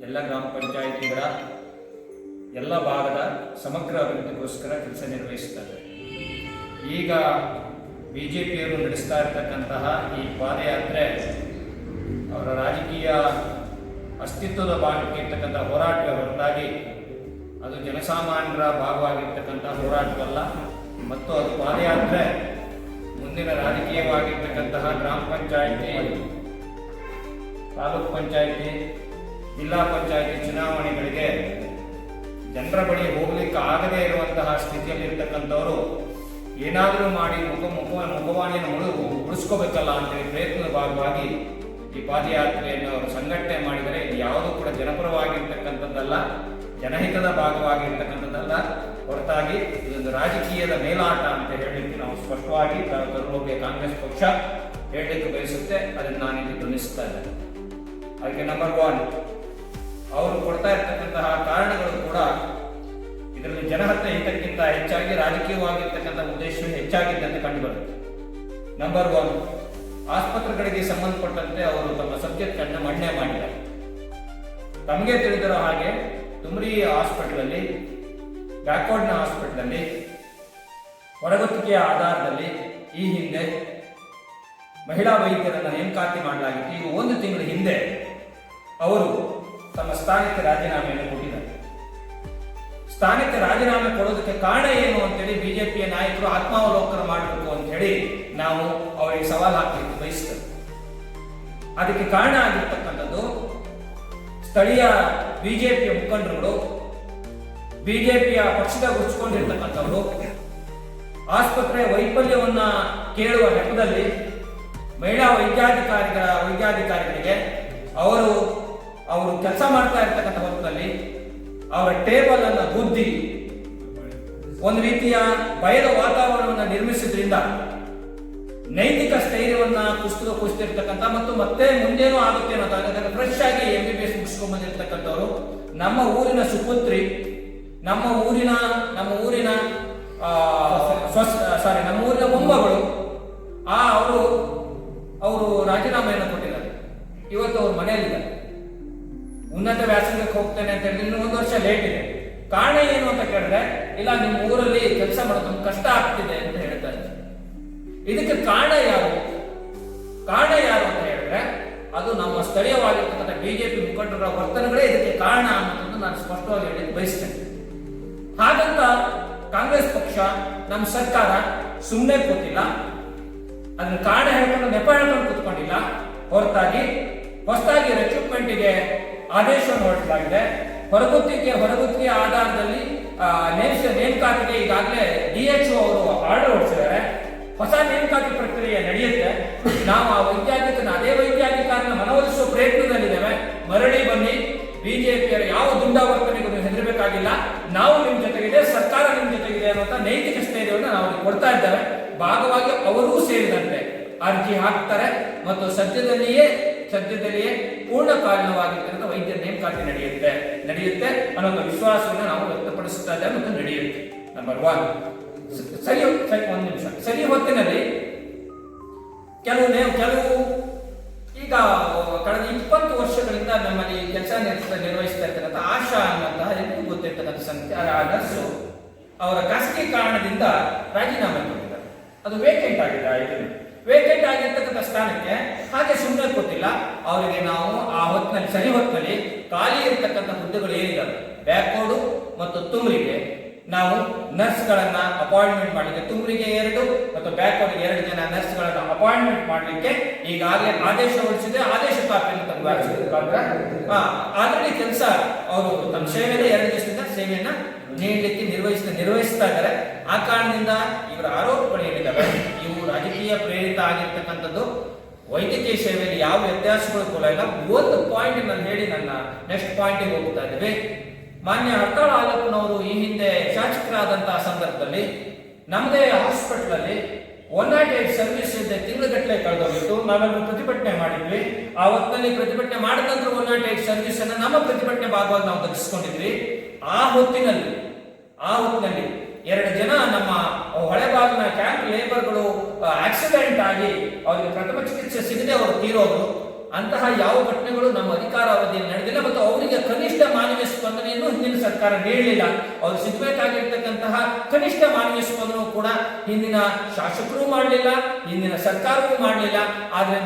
ಎಲ್ಲ ಗ್ರಾಮ ಪಂಚಾಯಿತಿಗಳ ಎಲ್ಲ ಭಾಗದ ಸಮಗ್ರ ಅಭಿವೃದ್ಧಿಗೋಸ್ಕರ ಕೆಲಸ ನಿರ್ವಹಿಸುತ್ತಾರೆ. ಈಗ ಬಿಜೆಪಿಯವರು ನಡೆಸ್ತಾ ಇರತಕ್ಕಂತಹ ಈ ಪಾದಯಾತ್ರೆ ಅವರ ರಾಜಕೀಯ ಅಸ್ತಿತ್ವದ ಭಾಗಕ್ಕೆ ಇರ್ತಕ್ಕಂಥ ಹೋರಾಟವೇ ಹೊರತಾಗಿ ಅದು ಜನಸಾಮಾನ್ಯರ ಭಾಗವಾಗಿರ್ತಕ್ಕಂಥ ಹೋರಾಟವಲ್ಲ. ಮತ್ತು ಅದು ಪಾದಯಾತ್ರೆ ಮುಂದಿನ ರಾಜಕೀಯವಾಗಿರ್ತಕ್ಕಂತಹ ಗ್ರಾಮ ಪಂಚಾಯಿತಿ, ತಾಲೂಕು ಪಂಚಾಯಿತಿ, ಜಿಲ್ಲಾ ಪಂಚಾಯಿತಿ ಚುನಾವಣೆಗಳಿಗೆ ಜನರ ಬಳಿ ಹೋಗ್ಲಿಕ್ಕೆ ಆಗದೇ ಇರುವಂತಹ ಸ್ಥಿತಿಯಲ್ಲಿರ್ತಕ್ಕಂಥವರು ಏನಾದರೂ ಮಾಡಿ ಮುಖವಾಣಿಯನ್ನು ಉಳಿಸ್ಕೋಬೇಕಲ್ಲ ಅಂತೇಳಿ ಪ್ರಯತ್ನದ ಭಾಗವಾಗಿ ಈ ಪಾದಯಾತ್ರೆಯನ್ನು ಅವರು ಸಂಘಟನೆ ಮಾಡಿದರೆ ಇದು ಯಾವುದೂ ಕೂಡ ಜನಪರವಾಗಿರ್ತಕ್ಕಂಥದ್ದಲ್ಲ, ಜನಹಿತದ ಭಾಗವಾಗಿರ್ತಕ್ಕಂಥದ್ದಲ್ಲ, ಹೊರತಾಗಿ ಇದೊಂದು ರಾಜಕೀಯದ ಮೇಲಾಟ ಅಂತ ಹೇಳಲಿಕ್ಕೆ ನಾವು ಸ್ಪಷ್ಟವಾಗಿ ತರುವಾಗೆ ಕಾಂಗ್ರೆಸ್ ಪಕ್ಷ ಹೇಳಲಿಕ್ಕೆ ಬಯಸುತ್ತೆ. ಅದನ್ನು ನಾನಿಲ್ಲಿ ಧ್ವನಿಸ್ತಾ ಇದ್ದೇನೆ. ಅದಕ್ಕೆ ನಂಬರ್ 1, ಅವರು ಕೊಡ್ತಾ ಇರ್ತಕ್ಕಂತಹ ಕಾರಣಗಳು ಕೂಡ ಇದರಲ್ಲಿ ಜನಹತ್ತ ಹಿತಕ್ಕಿಂತ ಹೆಚ್ಚಾಗಿ ರಾಜಕೀಯವಾಗಿರ್ತಕ್ಕಂಥ ಉದ್ದೇಶವೇ ಹೆಚ್ಚಾಗಿದ್ದಂತೆ ಕಂಡುಬರುತ್ತೆ. ನಂಬರ್ 1, ಆಸ್ಪತ್ರೆಗಳಿಗೆ ಸಂಬಂಧಪಟ್ಟಂತೆ ಅವರು ತಮ್ಮ ಸಬ್ಜೆಕ್ಟ್ ಅನ್ನು ಮಂಡನೆ ಮಾಡಿದ್ದಾರೆ. ತಮಗೆ ತಿಳಿದಿರೋ ಹಾಗೆ ತುಮರಿ ಹಾಸ್ಪಿಟಲಲ್ಲಿ, ಬ್ಯಾಕ್ವರ್ಡ್ನ ಹಾಸ್ಪಿಟಲಲ್ಲಿ ಹೊರಗುತ್ತಿಗೆಯ ಆಧಾರದಲ್ಲಿ ಈ ಹಿಂದೆ ಮಹಿಳಾ ವೈದ್ಯರನ್ನು ನೇಮಕಾತಿ ಮಾಡಲಾಗಿತ್ತು. ಈಗ 1 ತಿಂಗಳ ಹಿಂದೆ ಅವರು ತಮ್ಮ ಸ್ಥಾನಕ್ಕೆ ರಾಜೀನಾಮೆಯನ್ನು ಕೊಟ್ಟಿದ್ದಾರೆ. ಸ್ಥಾನಕ್ಕೆ ರಾಜೀನಾಮೆ ಕೊಡೋದಕ್ಕೆ ಕಾರಣ ಏನು ಅಂತೇಳಿ ಬಿಜೆಪಿಯ ನಾಯಕರು ಆತ್ಮಾವಲೋಕನ ಮಾಡಬೇಕು ಅಂತ ಹೇಳಿ ನಾವು ಅವರಿಗೆ ಸವಾಲು ಹಾಕಲಿಕ್ಕೆ ಬಯಸ್ತೇವೆ. ಅದಕ್ಕೆ ಕಾರಣ ಆಗಿರ್ತಕ್ಕಂಥದ್ದು ಸ್ಥಳೀಯ ಬಿಜೆಪಿಯ ಮುಖಂಡರುಗಳು, ಬಿಜೆಪಿಯ ಪಕ್ಷದ ಗುರುತಿಸಿಕೊಂಡಿರ್ತಕ್ಕಂಥವರು ಆಸ್ಪತ್ರೆಯ ವೈಫಲ್ಯವನ್ನ ಕೇಳುವ ನೆಪದಲ್ಲಿ ಮಹಿಳಾ ವೈದ್ಯಾಧಿಕಾರಿಗಳಿಗೆ ಅವರು ಕೆಲಸ ಮಾಡ್ತಾ ಇರ್ತಕ್ಕಂಥ ಹೊತ್ತಿನಲ್ಲಿ ಅವರ ಟೇಬಲ್ ಅನ್ನು ಗುದ್ದಿ ಒಂದು ರೀತಿಯ ಭಯದ ವಾತಾವರಣವನ್ನು ನಿರ್ಮಿಸಿದ್ರಿಂದ ನೈತಿಕ ಸ್ಥೈರ್ಯವನ್ನ ಕುಸಿತಿರ್ತಕ್ಕಂಥ ಮತ್ತು ಮತ್ತೆ ಮುಂದೇನೂ ಆಗುತ್ತೆ ಅನ್ನೋದಾದ್ರೆ ಫ್ರೆಶ್ ಆಗಿ MBBS ಮುಗಿಸ್ಕೊಂಡ್ ಬಂದಿರ್ತಕ್ಕಂಥವ್ರು ನಮ್ಮ ಊರಿನ ಸುಪುತ್ರಿ, ನಮ್ಮ ಊರಿನ ಮೊಮ್ಮಗಳು ಅವರು ರಾಜೀನಾಮೆಯನ್ನು ಕೊಟ್ಟಿದ್ದಾರೆ. ಇವತ್ತು ಅವ್ರ ಮನೆಯಲ್ಲಿದ್ದಾರೆ. ಉನ್ನತ ವ್ಯಾಸಂಗಕ್ಕೆ ಹೋಗ್ತೇನೆ ಅಂತ ಹೇಳಿದ್ರೆ 1 ವರ್ಷ ಲೇಟ್ ಇದೆ. ಕಾರಣ ಏನು ಅಂತ ಕೇಳಿದ್ರೆ, ಇಲ್ಲ ನಿಮ್ಮ ಊರಲ್ಲಿ ಕೆಲಸ ಮಾಡೋದು ಕಷ್ಟ ಆಗ್ತಿದೆ ಅಂತ ಹೇಳ್ತಾ ಇದ್ದಾರೆ. ಇದಕ್ಕೆ ಕಾರಣ ಯಾರು ಅಂತ ಹೇಳಿದ್ರೆ ಅದು ನಮ್ಮ ಸ್ಥಳೀಯವಾಗಿರ್ತಕ್ಕಂಥ ಬಿಜೆಪಿ ಮುಖಂಡರ ವರ್ತನೆಗಳೇ ಇದಕ್ಕೆ ಕಾರಣ ಅನ್ನೋದನ್ನು ನಾನು ಸ್ಪಷ್ಟವಾಗಿ ಹೇಳಲಿಕ್ಕೆ ಬಯಸ್ತೇನೆ. ಹಾಗಂತ ಕಾಂಗ್ರೆಸ್ ಪಕ್ಷ, ನಮ್ಮ ಸರ್ಕಾರ ಸುಮ್ಮನೆ ಕೂತಿಲ್ಲ, ಅದನ್ನ ಕಾರಣ ಹೇಳ್ಕೊಂಡು ನೆಪ ಹೇಳ್ಕೊಂಡು ಕೂತ್ಕೊಂಡಿಲ್ಲ. ಹೊರತಾಗಿ ಹೊಸದಾಗಿ ರಿಕ್ರೂಟ್ಮೆಂಟ್ಗೆ ಆದೇಶವನ್ನು ಹೊರಡಿಸಲಾಗಿದೆ. ಹೊರಗುತ್ತಿಗೆ ಆಧಾರದಲ್ಲಿ ನೇಮಕಾತಿಗೆ ಈಗಾಗಲೇ DHO ಅವರು ಆರ್ಡರ್ ಹೊರಡಿಸಿದ್ದಾರೆ. ಹೊಸ ನೇಮಕಾತಿ ಪ್ರಕ್ರಿಯೆ ನಡೆಯುತ್ತೆ. ನಾವು ಅದೇ ವೈದ್ಯಾಧಿಕಾರಿನ ಮನವೊಲಿಸುವ ಪ್ರಯತ್ನದಲ್ಲಿದ್ದೇವೆ. ಮರಳಿ ಬನ್ನಿ, ಬಿಜೆಪಿಯರ ಯಾವ ದುಂಡಾವರ್ತನೆಗೂ ನೀವು ಹೆದರಬೇಕಾಗಿಲ್ಲ, ನಾವು ನಿಮ್ಮ ಜೊತೆಗಿದೆ, ಸರ್ಕಾರ ನಿಮ್ಮ ಜೊತೆಗಿದೆ ಅನ್ನುವಂಥ ನೈತಿಕ ಸ್ಥೈರ್ಯವನ್ನು ನಾವು ಕೊಡ್ತಾ ಇದ್ದೇವೆ. ಭಾಗವಾಗಿ ಅವರೂ ಸೇರಿದಂತೆ ಅರ್ಜಿ ಹಾಕ್ತಾರೆ ಮತ್ತು ಸದ್ಯದಲ್ಲಿಯೇ ಪೂರ್ಣಕಾಲೀನವಾಗಿರ್ತಕ್ಕಂಥ ವೈದ್ಯರ ನೇಮಕಾತಿ ನಡೆಯುತ್ತೆ ಅನ್ನೋ ವಿಶ್ವಾಸವನ್ನು ನಾವು ವ್ಯಕ್ತಪಡಿಸ್ತಾ ಇದ್ದೇವೆ ಮತ್ತು ನಡೆಯುತ್ತೆ. ನಂಬರ್ 1, ಒಂದು ನಿಮಿಷ. ಸರಿ ಹೊತ್ತಿನಲ್ಲಿ ಕೆಲವು ಈಗ ಕಳೆದ 20 ವರ್ಷಗಳಿಂದ ನಮ್ಮಲ್ಲಿ ಕೆಲಸ ನಿರ್ವಹಿಸ್ತಾ ಇರ್ತಕ್ಕಂಥ ಆಶಾ ಅನ್ನುವಂತಹ ಎಲ್ಲರಿಗೂ ಗೊತ್ತಿರ್ತಕ್ಕಂಥ ಸಂಸ್ಥೆ ನರ್ಸು ಅವರ ಖಾಸಗಿ ಕಾರಣದಿಂದ ರಾಜೀನಾಮೆ ಕೊಟ್ಟಿದ್ದಾರೆ. ಅದು ವೇಕೆಂಟ್ ಆಗಿದೆ. ವೇಕೆಂಟ್ ಆಗಿರ್ತಕ್ಕಂಥ ಸ್ಥಾನಕ್ಕೆ ಹಾಗೆ ಸುಮ್ಮನೆ ಕೊಟ್ಟಿಲ್ಲ. ಅವರಿಗೆ ನಾವು ಆ ಹೊತ್ತಿನಲ್ಲಿ ಸರಿ ಹೊತ್ತಿನಲ್ಲಿ ಖಾಲಿ ಇರತಕ್ಕಂಥ ಹುದ್ದೆಗಳು ಏನಿದ್ದಾವೆ ಬ್ಯಾಕ್ವರ್ಡು ಮತ್ತು ತುಮರಿಗೆ ನಾವು ನರ್ಸ್ಗಳನ್ನ ಅಪಾಯಿಂಟ್ಮೆಂಟ್ ಮಾಡಲಿಕ್ಕೆ, ತುಮರಿಗೆ 2 ಮತ್ತು ಬ್ಯಾಕ್ವರ್ಡ್ಗೆ 2 ಜನ ನರ್ಸ್ಗಳನ್ನ ಅಪಾಯಿಂಟ್ಮೆಂಟ್ ಮಾಡಲಿಕ್ಕೆ ಈಗಾಗಲೇ ಆದೇಶ ಹೊರಡಿಸಿದೆ. ಆದೇಶ ಕಾಪಿಯನ್ನು ಅದರಲ್ಲಿ ಕೆಲಸ ಅವರು ತಮ್ಮ ಸೇವೆಯಲ್ಲಿ 2 ದಿವಸದಿಂದ ಸೇವೆಯನ್ನ ನೀಡಲಿಕ್ಕೆ ನಿರ್ವಹಿಸ್ತಾ ಇದ್ದಾರೆ. ಆ ಕಾರಣದಿಂದ ಇವರ ಆರೋಪಗಳು ಏನಿದ್ದಾವೆ ಇವು ರಾಜಕೀಯ ಪ್ರೇರಿತ ಆಗಿರ್ತಕ್ಕಂಥದ್ದು. ವೈದ್ಯಕೀಯ ಸೇವೆಯಲ್ಲಿ ಯಾವ ವ್ಯತ್ಯಾಸಗಳು ಕೂಡ ಇಲ್ಲ. ಒಂದು ಪಾಯಿಂಟ್ ನಾನು ಹೇಳಿ ನನ್ನ ನೆಕ್ಸ್ಟ್ ಪಾಯಿಂಟ್ಗೆ ಹೋಗ್ತಾ ಇದ್ದೇವೆ. ಮಾನ್ಯ ಹರ್ತಾಳ ಆಲಪ್ಪನವರು ಈ ಹಿಂದೆ ಶಾಸಕರಾದಂತಹ ಸಂದರ್ಭದಲ್ಲಿ ನಮ್ಮದೇ ಹಾಸ್ಪಿಟಲ್ ಅಲ್ಲಿ 108 ಸರ್ವಿಸ್ ಇದೆ, ತಿಂಗಳುಗಟ್ಟಲೆ ಕಳೆದೋಗಿತ್ತು. ನಾವೆಲ್ಲರೂ ಪ್ರತಿಭಟನೆ ಮಾಡಿದ್ವಿ. ಆ ಹೊತ್ತಿನಲ್ಲಿ ಪ್ರತಿಭಟನೆ ಮಾಡಿದ ನಂತರ 108 ಸರ್ವಿಸ್ ಅನ್ನು ನಮ್ಮ ಪ್ರತಿಭಟನೆ ಭಾಗವಾಗಿ ನಾವು ದರ್ಶಿಸಿಕೊಂಡಿದ್ವಿ. ಆ ಹೊತ್ತಿನಲ್ಲಿ 2 ಜನ ನಮ್ಮ ಹೊಳೆಬಾಗಿನ ಕ್ಯಾಂಪ್ ಲೇಬರ್ಗಳು ಆಕ್ಸಿಡೆಂಟ್ ಆಗಿ ಅವರಿಗೆ ಪ್ರಥಮ ಚಿಕಿತ್ಸೆ ಸಿಗದೆ ಅವರು ತೀರೋದು. ಅಂತಹ ಯಾವ ಘಟನೆಗಳು ನಮ್ಮ ಅಧಿಕಾರ ಅವಧಿಯಲ್ಲಿ ನಡೆದಿಲ್ಲ ಮತ್ತು ಅವರಿಗೆ ಕನಿಷ್ಠ ಮಾನವೀಯ ಸ್ಪಂದನೆಯನ್ನು ಹಿಂದಿನ ಸರ್ಕಾರ ನೀಡಲಿಲ್ಲ. ಅವರು ಸಿಗಬೇಕಾಗಿರ್ತಕ್ಕಂತಹ ಕನಿಷ್ಠ ಮಾನವೀಯ ಸ್ಪಂದನೆ ಕೂಡ ಹಿಂದಿನ ಶಾಸಕರು ಮಾಡಲಿಲ್ಲ, ಹಿಂದಿನ ಸರ್ಕಾರವೂ ಮಾಡಲಿಲ್ಲ. ಆದ್ರೆ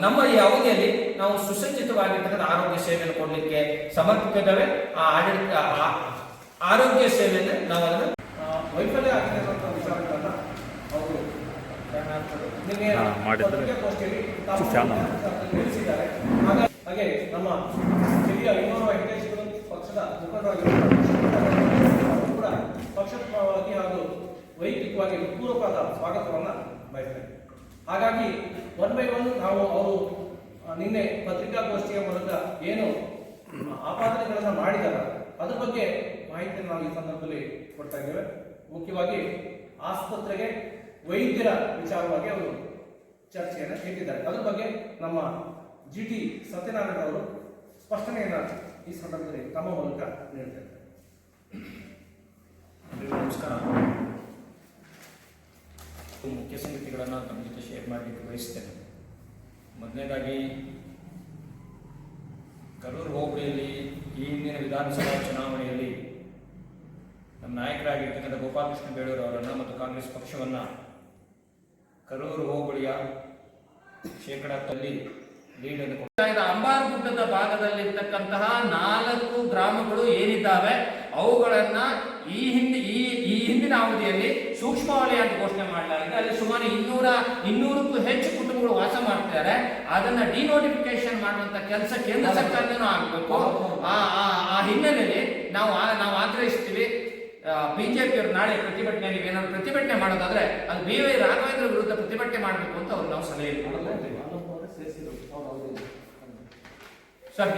ನಮ್ಮ ಈ ಅವಧಿಯಲ್ಲಿ ನಾವು ಸುಸಜ್ಜಿತವಾಗಿರ್ತಕ್ಕಂಥ ಆರೋಗ್ಯ ಸೇವೆಯನ್ನು ಕೊಡಲಿಕ್ಕೆ ಸಮರ್ಪಕವಿದ್ದಾವೆ. ಆ ಆಡಳಿತ ಆರೋಗ್ಯ ಸೇವೆಯನ್ನು ನಾವು ಅದನ್ನು ವೈಫಲ್ಯ ಆಗಿರುವಂಥ ವಿಚಾರಗಳನ್ನ ಅವರು ನಿನ್ನೆ ಪತ್ರಿಕಾಗೋಷ್ಠಿಯಲ್ಲಿ ತಿಳಿಸಿದ್ದಾರೆ. ಹಾಗೆ ನಮ್ಮ ಹಿರಿಯ ಇನ್ನೋರ್ವ ಹಿತೈಷಿಗಳು ಪಕ್ಷದ ಮುಖಂಡರಾಗಿರುವಂತಹ ಕೂಡ ಪಕ್ಷದ ಪರವಾಗಿ ಹಾಗೂ ವೈಯಕ್ತಿಕವಾಗಿ ಪೂರ್ವಕವಾದ ಸ್ವಾಗತವನ್ನು ಬಯಸ್ತೇವೆ. ಹಾಗಾಗಿ 1 by 1 ನಾವು ಅವರು ನಿನ್ನೆ ಪತ್ರಿಕಾಗೋಷ್ಠಿಯ ಮೂಲಕ ಏನು ಆಪಾದನೆಗಳನ್ನು ಮಾಡಿದಾರ ಅದ್ರ ಬಗ್ಗೆ ಮಾಹಿತಿಯನ್ನು ನಾವು ಈ ಸಂದರ್ಭದಲ್ಲಿ ಕೊಡ್ತಾ ಇದ್ದೇವೆ. ಮುಖ್ಯವಾಗಿ ಆಸ್ಪತ್ರೆಗೆ ವೈದ್ಯರ ವಿಚಾರವಾಗಿ ಅವರು ಚರ್ಚೆಯನ್ನು ಇಟ್ಟಿದ್ದಾರೆ. ಅದ್ರ ಬಗ್ಗೆ ನಮ್ಮ GT ಸತ್ಯನಾರಾಯಣ ಅವರು ಸ್ಪಷ್ಟನೆಯನ್ನು ಈ ಸಂದರ್ಭದಲ್ಲಿ ತಮ್ಮ ಮೂಲಕ ನೀಡ್ತಾರೆ. ನಮಸ್ಕಾರ. ಮುಖ್ಯ ಸಂಗತಿಗಳನ್ನು ನಮ್ಮ ಜೊತೆ ಶೇರ್ ಮಾಡಲಿಕ್ಕೆ ಬಯಸ್ತೇನೆ. ಮೊದಲನೇದಾಗಿ ಕರೂರು ಹೋಬಳಿಯಲ್ಲಿ ಈ ಹಿಂದಿನ ವಿಧಾನಸಭಾ ಚುನಾವಣೆಯಲ್ಲಿ ನಮ್ಮ ನಾಯಕರಾಗಿರ್ತಕ್ಕಂಥ ಗೋಪಾಲಕೃಷ್ಣ ಬೇಳೂರು ಅವರನ್ನು ಮತ್ತು ಕಾಂಗ್ರೆಸ್ ಪಕ್ಷವನ್ನು ಕರೂರು ಹೋಬಳಿಯ ಶೇಕಡದಲ್ಲಿ ಲೀಡನ್ನು ಅಂಬಾರಗುಡ್ಡದ ಭಾಗದಲ್ಲಿರ್ತಕ್ಕಂತಹ 4 ಗ್ರಾಮಗಳು ಏನಿದ್ದಾವೆ ಅವುಗಳನ್ನ ಈ ಹಿಂದಿನ ಅವಧಿಯಲ್ಲಿ ಸೂಕ್ಷ್ಮ ವಲಯ ಅಂತ ಘೋಷಣೆ ಮಾಡಲಾಗಿದೆ. ಅಲ್ಲಿ ಸುಮಾರು 200ಕ್ಕೂ ಹೆಚ್ಚು ಕುಟುಂಬಗಳು ವಾಸ ಮಾಡ್ತಾರೆ. ಅದನ್ನ ಡಿನೋಟಿಫಿಕೇಶನ್ ಮಾಡುವಂತ ಕೆಲಸ ಕೇಂದ್ರ ಸರ್ಕಾರನೂ ಆಗಬೇಕು. ಆ ಹಿನ್ನೆಲೆಯಲ್ಲಿ ನಾವು ಆಗ್ರಹಿಸ್ತೀವಿ. ಬಿಜೆಪಿಯವರು ನಾಳೆ ಪ್ರತಿಭಟನೆಯಲ್ಲಿ ಏನಾದ್ರು ಪ್ರತಿಭಟನೆ ಮಾಡೋದಾದ್ರೆ ಅದು BY ರಾಘವೇಂದ್ರ ವಿರುದ್ಧ ಪ್ರತಿಭಟನೆ ಮಾಡಬೇಕು ಅಂತ ಅವ್ರು ನಾವು ಸಲಹೆ ಕೊಡ್ತೀವಿ. ಸರ್